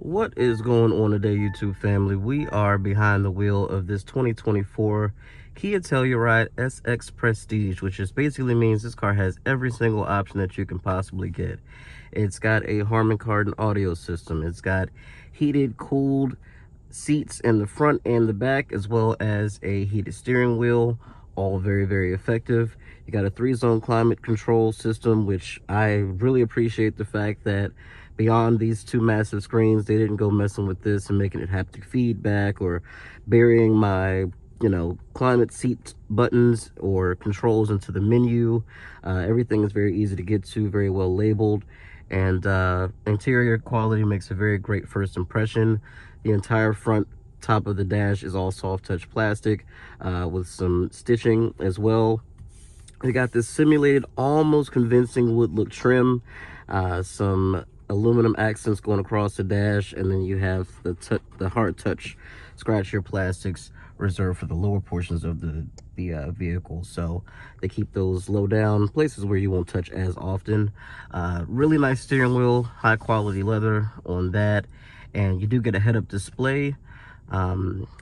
What is going on today, YouTube family? We are behind the wheel of this 2024 Kia Telluride SX Prestige, which just basically means this car has every single option that you can possibly get. It's got a Harman Kardon audio system. It's got heated, cooled seats in the front and the back, as well as a heated steering wheel, all very, very effective. You got a 3-zone climate control system, which I really appreciate the fact that beyond these two massive screens, they didn't go messing with this and making it haptic feedback or burying my climate seat buttons or controls into the menu. Everything is very easy to get to, very well labeled, and interior quality makes a very great first impression. The entire front top of the dash is all soft touch plastic with some stitching as well. They got this simulated, almost convincing wood look trim, some aluminum accents going across the dash, and then you have the hard touch scratch your plastics reserved for the lower portions of the vehicle, so they keep those low down places where you won't touch as often. Really nice steering wheel, high quality leather on that, and you do get a head-up display.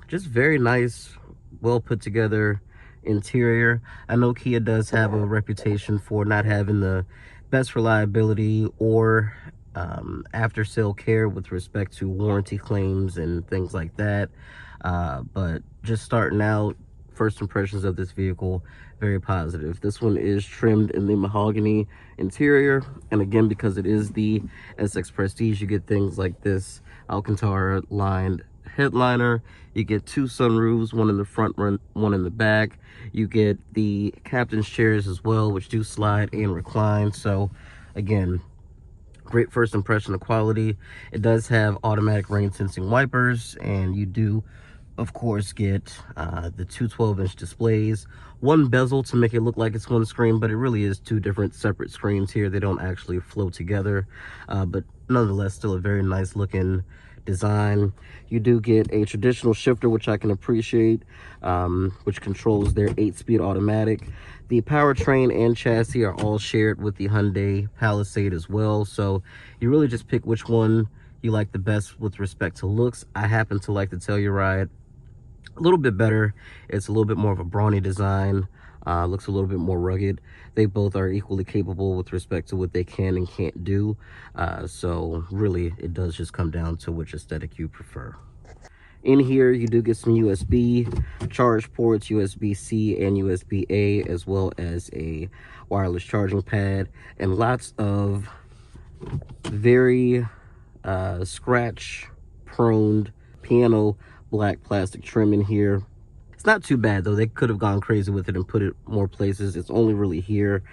Just very nice, well put together interior. I know Kia does have a reputation for not having the best reliability or after sale care with respect to warranty claims and things like that, but just starting out, first impressions of this vehicle, very positive. This one is trimmed in the mahogany interior, and again, because it is the SX Prestige, you get things like this Alcantara lined headliner. You get 2 sunroofs, one in the front, one in the back. You get the captain's chairs as well, which do slide and recline. So again, great first impression of quality. It does have automatic rain sensing wipers, and you do of course get the 2 12-inch displays, one bezel to make it look like it's one screen, but it really is 2 different separate screens here. They don't actually flow together, but nonetheless still a very nice looking design. You do get a traditional shifter, which I can appreciate, which controls their 8-speed automatic. The powertrain and chassis are all shared with the Hyundai Palisade as well, so you really just pick which one you like the best with respect to looks. I happen to like the Telluride a little bit better. It's a little bit more of a brawny design, looks a little bit more rugged. They both are equally capable with respect to what they can and can't do, so really it does just come down to which aesthetic you prefer. In here you do get some USB charge ports, USB-C and USB-A, as well as a wireless charging pad, and lots of very scratch prone piano black plastic trim in here. It's not too bad though. They could have gone crazy with it and put it more places. It's only really here,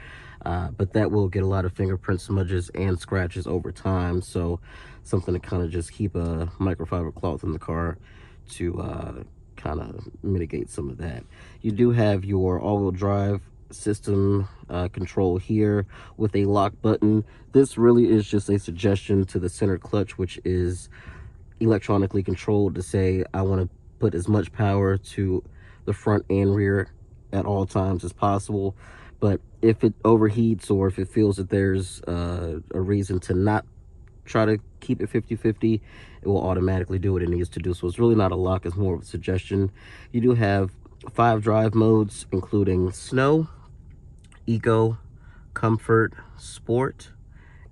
but that will get a lot of fingerprint smudges and scratches over time, so something to kind of just keep a microfiber cloth in the car to kind of mitigate some of that. You do have your all-wheel drive system control here with a lock button. This really is just a suggestion to the center clutch, which is electronically controlled, to say I want to put as much power to the front and rear at all times as possible. But if it overheats or if it feels that there's a reason to not try to keep it 50-50, it will automatically do what it needs to do. So it's really not a lock, it's more of a suggestion. You do have 5 drive modes, including snow, eco, comfort, sport,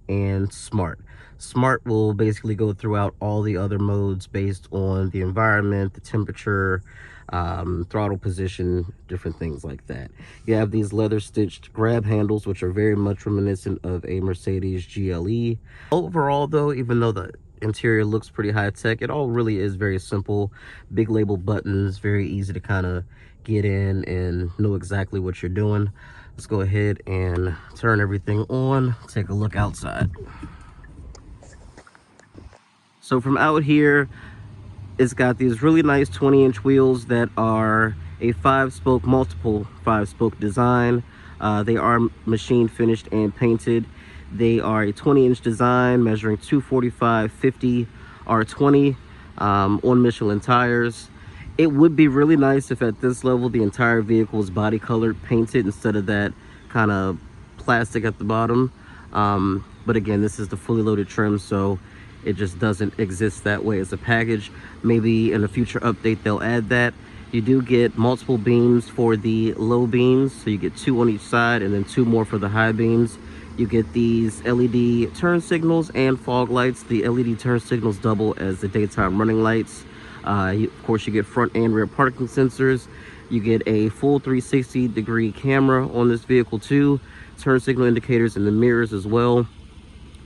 and smart. Smart will basically go throughout all the other modes based on the environment, the temperature, throttle position, different things like that. You have these leather stitched grab handles, which are very much reminiscent of a Mercedes GLE. Overall though, even though the interior looks pretty high tech, it all really is very simple. Big label buttons, very easy to kind of get in and know exactly what you're doing. Let's go ahead and turn everything on, take a look outside. So from out here, it's got these really nice 20-inch wheels that are a 5-spoke, multiple 5-spoke design. They are machine finished and painted. They are a 20-inch design measuring 245/50 R20 on Michelin tires. It would be really nice if at this level the entire vehicle was body colored painted instead of that kind of plastic at the bottom. But again, this is the fully loaded trim, so It just doesn't exist that way as a package. Maybe in a future update they'll add that. You do get multiple beams for the low beams, so you get 2 on each side and then 2 more for the high beams. You get these LED turn signals and fog lights. The LED turn signals double as the daytime running lights. Of course, you get front and rear parking sensors. You get a full 360-degree camera on this vehicle too. Turn signal indicators in the mirrors as well.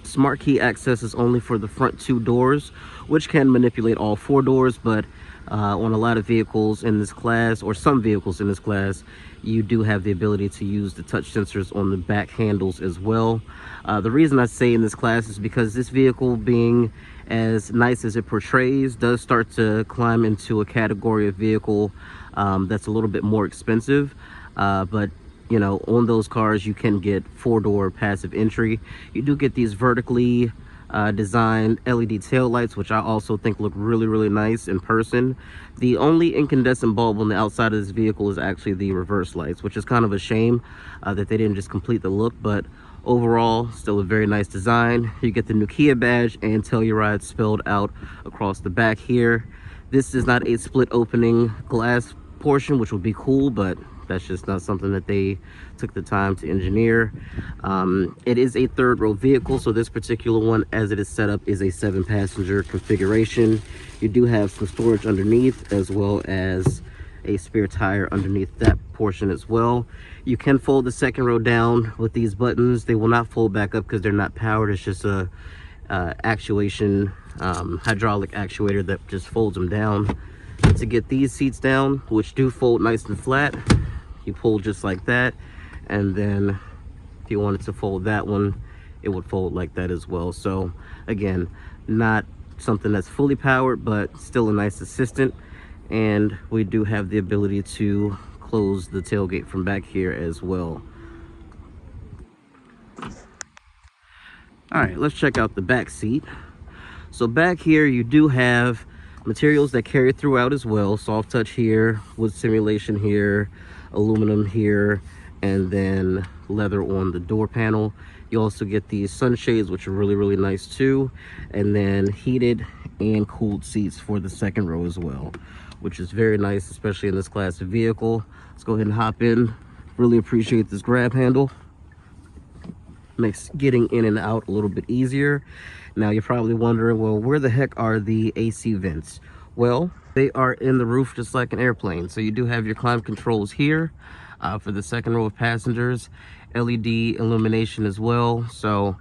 Smart key access is only for the front 2 doors, which can manipulate all 4 doors, but on a lot of vehicles in this class, or some vehicles in this class, you do have the ability to use the touch sensors on the back handles as well. The reason I say in this class is because this vehicle, being as nice as it portrays, does start to climb into a category of vehicle that's a little bit more expensive, but you know, on those cars you can get 4-door passive entry. You do get these vertically designed LED tail lights, which I also think look really nice in person. The only incandescent bulb on the outside of this vehicle is actually the reverse lights, which is kind of a shame that they didn't just complete the look, but overall still a very nice design. You get the new Kia badge and Telluride spelled out across the back here. This is not a split opening glass portion, which would be cool, but that's just not something that they took the time to engineer. It is a 3rd row vehicle, so this particular one, as it is set up, is a 7-passenger configuration. You do have some storage underneath, as well as a spare tire underneath that portion as well. You can fold the 2nd row down with these buttons. They will not fold back up because they're not powered. It's just a actuation, hydraulic actuator that just folds them down. To get these seats down, which do fold nice and flat, you pull just like that, and then if you wanted to fold that one, it would fold like that as well. So again, not something that's fully powered, but still a nice assistant. And we do have the ability to close the tailgate from back here as well. All right, let's check out the back seat. So back here you do have materials that carry throughout as well. Soft touch here, wood simulation here, aluminum here, and then leather on the door panel. You also get these sunshades, which are really nice too, and then heated and cooled seats for the 2nd row as well, which is very nice, especially in this class of vehicle. Let's go ahead and hop in. Really appreciate this grab handle. Makes getting in and out a little bit easier. Now you're probably wondering, well, where the heck are the AC vents? Well, they are in the roof just like an airplane. So you do have your climate controls here for the 2nd row of passengers, LED illumination as well. So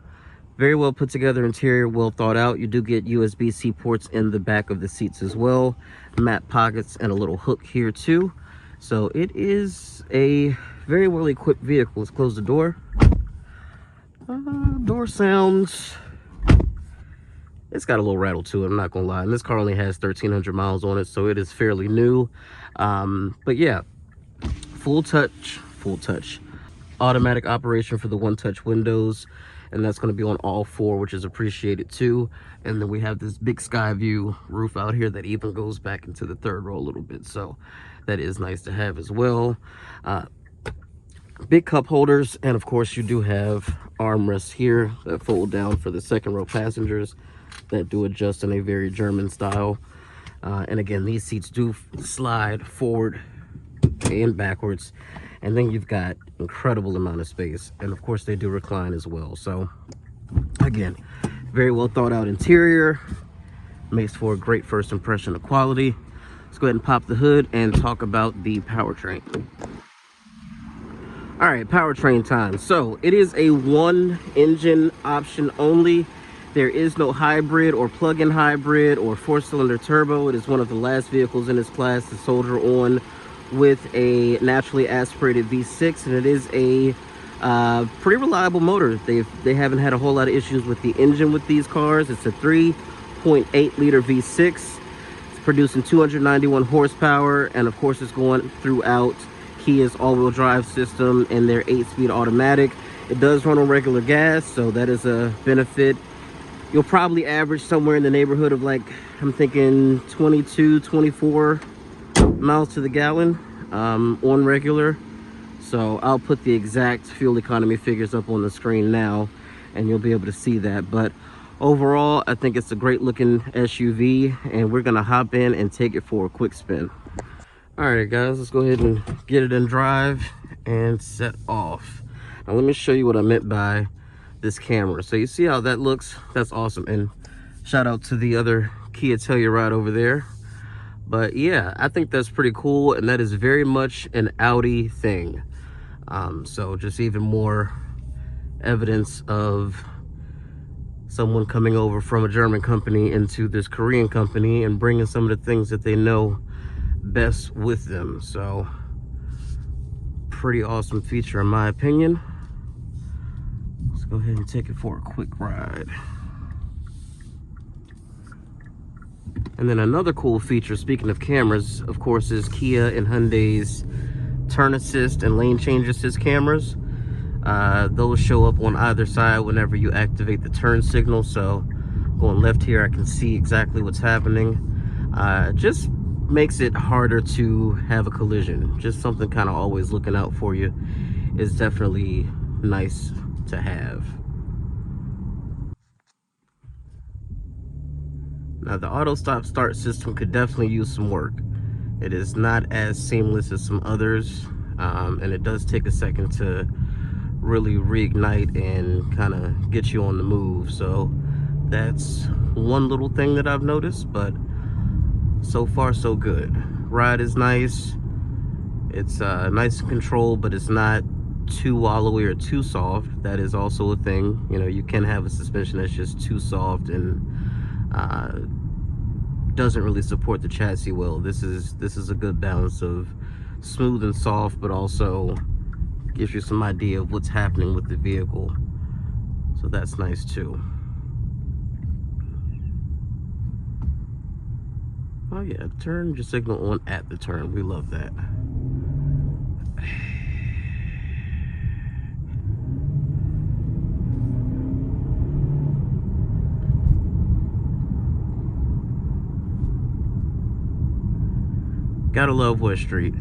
very well put together interior, well thought out. You do get USB-C ports in the back of the seats as well, map pockets, and a little hook here too. So it is a very well equipped vehicle. Let's close the door. Door sounds, it's got a little rattle to it, I'm not gonna lie. And this car only has 1,300 miles on it, so it is fairly new. But yeah, full touch, automatic operation for the 1-touch windows, and that's going to be on all 4, which is appreciated too. And then we have this big sky view roof out here that even goes back into the 3rd row a little bit, so that is nice to have as well. Big cup holders, and of course you do have armrests here that fold down for the 2nd row passengers that do adjust in a very German style. And again, these seats do slide forward and backwards, and then you've got incredible amount of space, and of course they do recline as well. So again, very well thought out interior, makes for a great first impression of quality. Let's go ahead and pop the hood and talk about the powertrain. All right, powertrain time. So it is a 1-engine option only. There is no hybrid or plug-in hybrid or 4-cylinder turbo. It is one of the last vehicles in this class to soldier on with a naturally aspirated V6, and it is a pretty reliable motor. They haven't had a whole lot of issues with the engine with these cars. It's a 3.8 liter V6. It's producing 291 horsepower, and of course it's going throughout Kia's all-wheel drive system and their 8-speed automatic. It does run on regular gas, so that is a benefit. You'll probably average somewhere in the neighborhood of, like, I'm thinking 22, 24 miles to the gallon on regular. So I'll put the exact fuel economy figures up on the screen now, and you'll be able to see that. But Overall, I think it's a great looking SUV, and we're gonna hop in and take it for a quick spin. All right, guys, let's go ahead and get it in drive and set off. Now, let me show you what I meant by this camera. So you see how that looks? That's awesome. And shout out to the other Kia Telluride over there. But yeah, I think that's pretty cool, and that is very much an Audi thing. So just even more evidence of someone coming over from a German company into this Korean company and bringing some of the things that they know best with them. So pretty awesome feature in my opinion. Let's go ahead and take it for a quick ride. And then another cool feature, speaking of cameras, of course, is Kia and Hyundai's turn assist and lane change assist cameras. Those show up on either side whenever you activate the turn signal. So going left here, I can see exactly what's happening. Just makes it harder to have a collision. Just something kind of always looking out for you is definitely nice to have. Now, the auto stop start system could definitely use some work. It is not as seamless as some others, and it does take a second to really reignite and kind of get you on the move. So that's one little thing that I've noticed, but so far so good. Ride is nice. It's nice and controlled, but it's not too wallowy or too soft. That is also a thing. You know, you can have a suspension that's just too soft and doesn't really support the chassis well. This is a good balance of smooth and soft, but also gives you some idea of what's happening with the vehicle. So that's nice too. Oh yeah, turn your signal on at the turn. We love that. Gotta love West Street.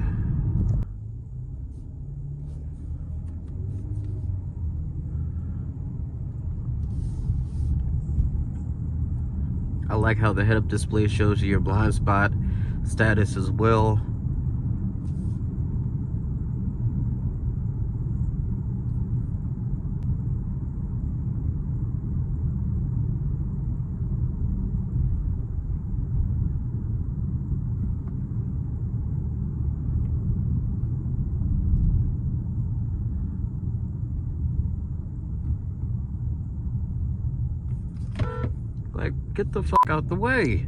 I like how the head-up display shows you your blind spot status as well. Like, get the fuck out the way.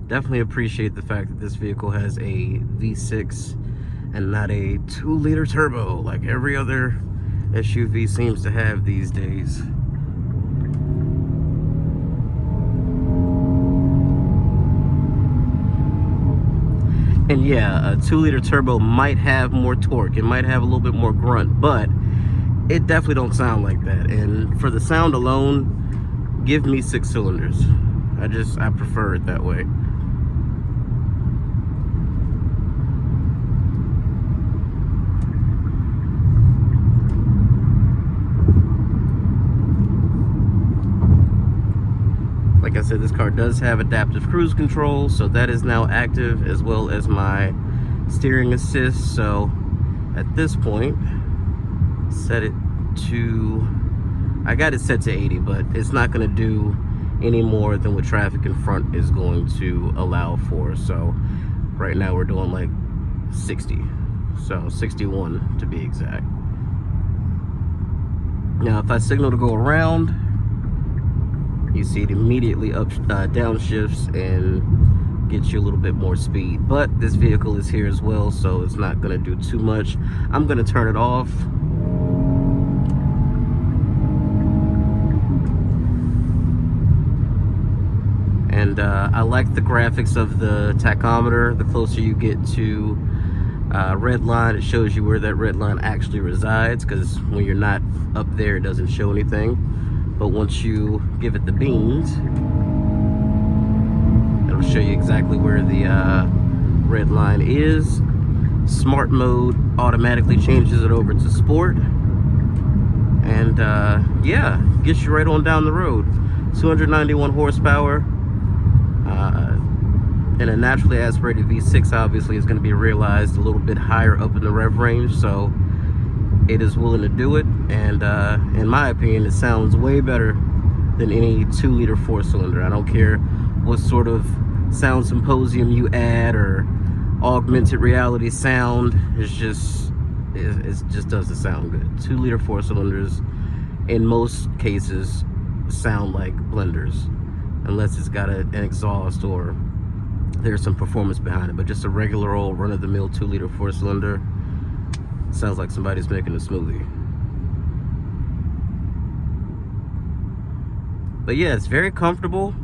Definitely appreciate the fact that this vehicle has a V6 and not a 2-liter turbo like every other SUV seems to have these days. And yeah, a 2-liter turbo might have more torque. It might have a little bit more grunt, but it definitely don't sound like that. And for the sound alone, give me 6 cylinders. I prefer it that way. Like I said, this car does have adaptive cruise control, so that is now active, as well as my steering assist. So at this point, set it to, I got it set to 80, but it's not going to do any more than what traffic in front is going to allow for. So right now we're doing like 60, so 61 to be exact. Now if I signal to go around, you see it immediately downshifts and gets you a little bit more speed. But this vehicle is here as well, so it's not going to do too much. I'm going to turn it off. And I like the graphics of the tachometer. The closer you get to red line, it shows you where that red line actually resides, because when you're not up there, it doesn't show anything. But once you give it the beans, it'll show you exactly where the red line is. Smart mode automatically changes it over to sport, and yeah, gets you right on down the road. 291 horsepower, and a naturally aspirated V6 obviously is going to be realized a little bit higher up in the rev range, so it is willing to do it. And in my opinion, it sounds way better than any 2-liter 4-cylinder. I don't care what sort of sound symposium you add or augmented reality sound. It just doesn't sound good. 2-liter 4-cylinders in most cases sound like blenders, unless it's got an exhaust or there's some performance behind it. But just a regular old run-of-the-mill 2-liter 4-cylinder sounds like somebody's making a smoothie. But yeah, it's very comfortable.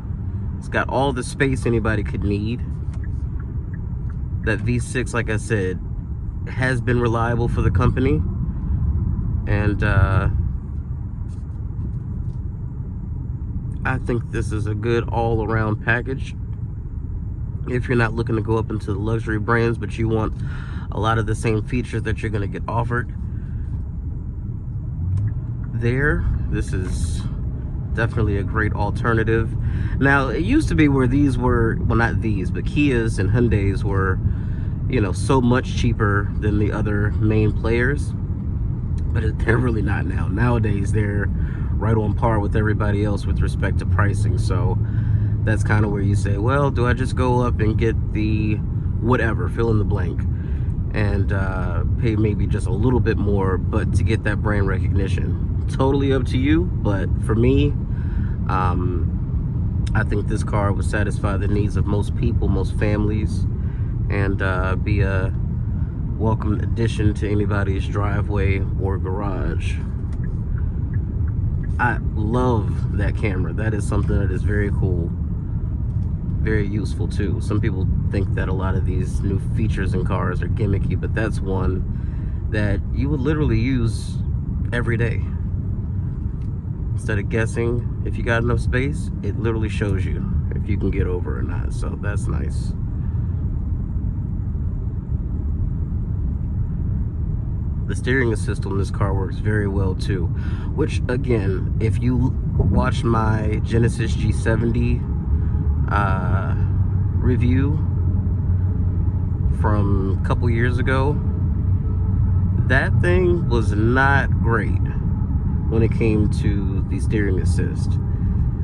It's got all the space anybody could need. That V6, like I said, has been reliable for the company, and I think this is a good all-around package. If you're not looking to go up into the luxury brands, but you want a lot of the same features that you're going to get offered there, this is definitely a great alternative. Now, it used to be where these were, well, not these, but Kias and Hyundais were, you know, so much cheaper than the other main players, but they're really not now. Nowadays, they're right on par with everybody else with respect to pricing. So that's kind of where you say, well, do I just go up and get the whatever, fill in the blank, and pay maybe just a little bit more, but to get that brand recognition? Totally up to you, but for me, I think this car would satisfy the needs of most people, most families, and be a welcome addition to anybody's driveway or garage. I love that camera. That is something that is very cool, very useful too. Some people think that a lot of these new features in cars are gimmicky, but that's one that you would literally use every day. Instead of guessing if you got enough space, it literally shows you if you can get over or not. So that's nice. The steering assist on this car works very well too, which again, if you watch my Genesis G70 review from a couple years ago, that thing was not great when it came to the steering assist.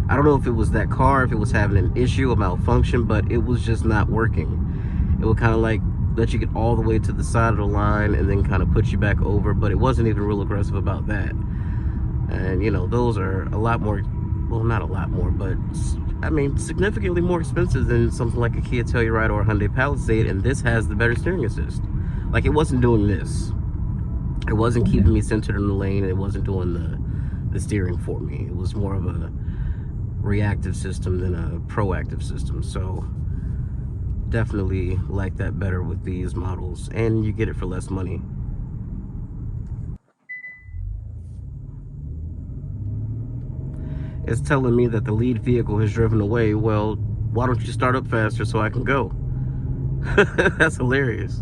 I don't know if it was that car, if it was having an issue, a malfunction, but it was just not working. It would kind of like let you get all the way to the side of the line and then kind of put you back over, but it wasn't even real aggressive about that. And you know, those are a lot more, well, not a lot more, but I mean significantly more expensive than something like a Kia Telluride or a Hyundai Palisade, and this has the better steering assist. Like, it wasn't doing this. It wasn't keeping me centered in the lane. It wasn't doing the steering for me. It was more of a reactive system than a proactive system. So definitely like that better with these models, and you get it for less money. It's telling me that the lead vehicle has driven away. Well, why don't you start up faster so I can go? That's hilarious.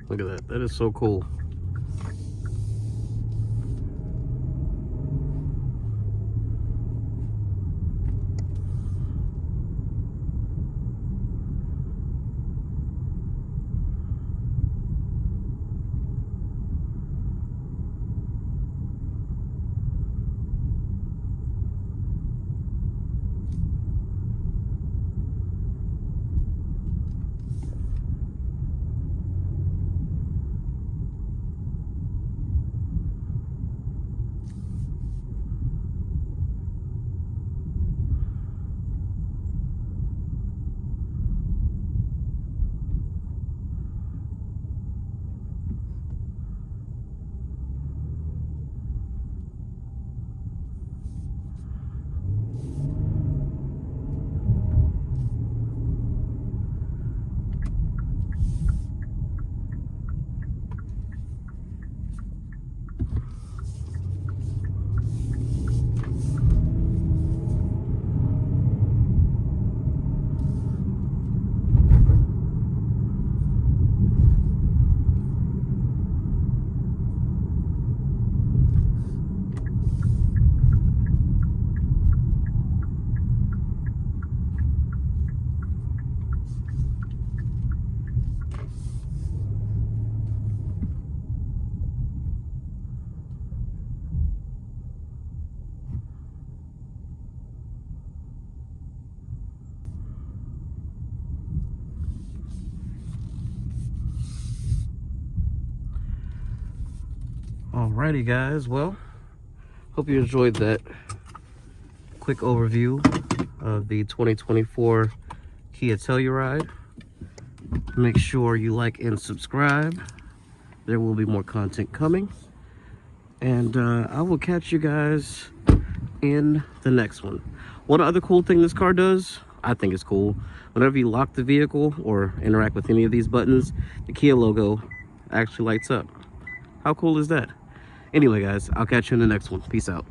Look at that. That is so cool. Alrighty guys, well, hope you enjoyed that quick overview of the 2024 Kia Telluride. Make sure you like and subscribe. There will be more content coming. And I will catch you guys in the next one. One other cool thing this car does, I think it's cool. Whenever you lock the vehicle or interact with any of these buttons, the Kia logo actually lights up. How cool is that? Anyway guys, I'll catch you in the next one. Peace out.